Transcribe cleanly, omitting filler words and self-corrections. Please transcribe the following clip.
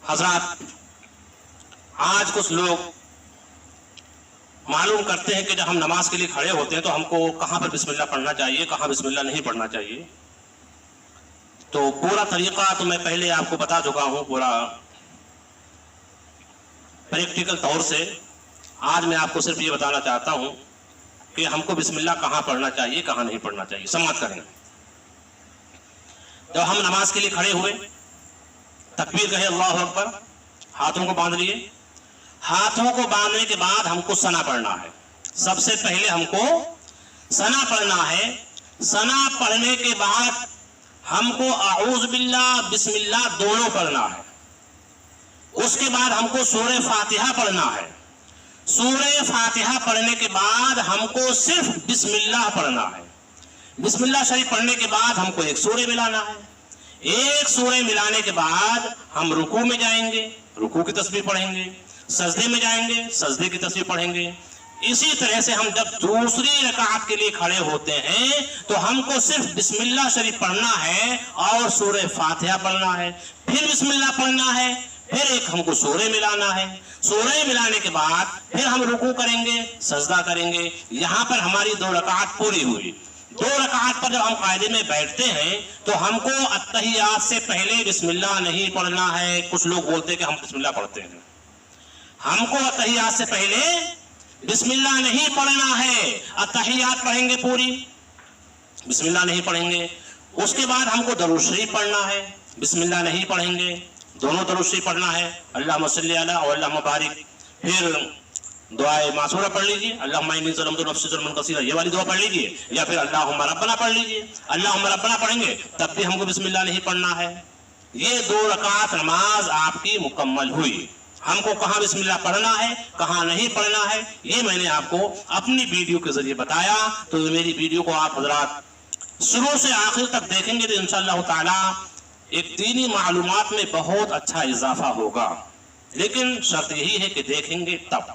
हजरात, आज कुछ लोग मालूम करते हैं कि जब हम नमाज के लिए खड़े होते हैं तो हमको कहाँ पर बिस्मिल्लाह पढ़ना चाहिए, कहाँ बिस्मिल्लाह नहीं पढ़ना चाहिए। तो पूरा तरीका तो मैं पहले आपको बता चुका हूँ, पूरा प्रैक्टिकल तौर से। आज मैं आपको सिर्फ ये बताना चाहता हूँ कि हमको बिस्मिल्लाह कहाँ पढ़ना चाहिए, कहाँ नहीं पढ़ना चाहिए। समाप्त करें। जब हम नमाज के लिए खड़े हुए, तकबीर कहे अल्लाहु अकबर, हाथों को बांध लिए। हाथों को बांधने के बाद हमको सना पढ़ना है। सबसे पहले हमको सना पढ़ना है। सना पढ़ने के बाद हमको आऊज़ बिल्लाह बिस्मिल्लाह दोनों पढ़ना है। उसके बाद हमको सूरह फातिहा पढ़ना है। सूरह फातिहा पढ़ने के बाद हमको सिर्फ बिस्मिल्लाह पढ़ना है। बिस्मिल्लाह शरीफ पढ़ने के बाद हमको एक सूरह मिलाना है। एक सूरह मिलाने के बाद हम रुकू में जाएंगे, रुकू की तस्बीह पढ़ेंगे। सजदे में जाएंगे, सजदे की तस्बीह पढ़ेंगे। इसी तरह से हम जब दूसरी रकात के लिए खड़े होते हैं तो हमको सिर्फ बिस्मिल्लाह शरीफ पढ़ना है और सूरह फातिहा पढ़ना है। फिर बिस्मिल्लाह पढ़ना है, फिर एक हमको सूरह मिलाना है। सूरह मिलाने के बाद फिर हम रुकू करेंगे, सजदा करेंगे। यहाँ पर हमारी 2 रकात पूरी हुई। 2 रकात पर जब हम कायदे में बैठते हैं तो हमको अत्तहियात से पहले बिस्मिल्लाह नहीं पढ़ना है। कुछ लोग बोलते हैं कि हम बिस्मिल्लाह पढ़ते हैं। हमको अत्तहियात से पहले बिस्मिल्लाह नहीं पढ़ना है। अत्तहियात पढ़ेंगे पूरी, बिस्मिल्लाह नहीं पढ़ेंगे। उसके बाद हमको दरूद शरीफ पढ़ना है, बिस्मिल्लाह नहीं पढ़ेंगे। दोनों दरूद शरीफ पढ़ना है, अल्लाहुम्मा सल्ली अला और अल्लाहुम्मा बारिक। फिर दुआए मासूरा पढ़ लीजिए, अल्लाहुम्मा इन्नी ज़लमतु नफ़्सी ज़ुल्मन कसीरा, ये वाली दुआ पढ़ लीजिए। या फिर अल्लाहुम्मा रब्बना पढ़ लीजिए। अल्लाहुम्मा रब्बना पढ़ेंगे तब भी हमको बिस्मिल्लाह नहीं पढ़ना है। ये 2 रकात नमाज आपकी मुकम्मल हुई। हमको कहाँ बिस्मिल्लाह पढ़ना है, कहाँ नहीं पढ़ना है, ये मैंने आपको अपनी वीडियो के जरिए बताया। तो मेरी वीडियो को आप हजरात शुरू से आखिर तक देखेंगे तो इंशाअल्लाह ताला एक दीनी मालूमात में बहुत अच्छा इजाफा होगा। लेकिन शर्त यही है कि देखेंगे तब।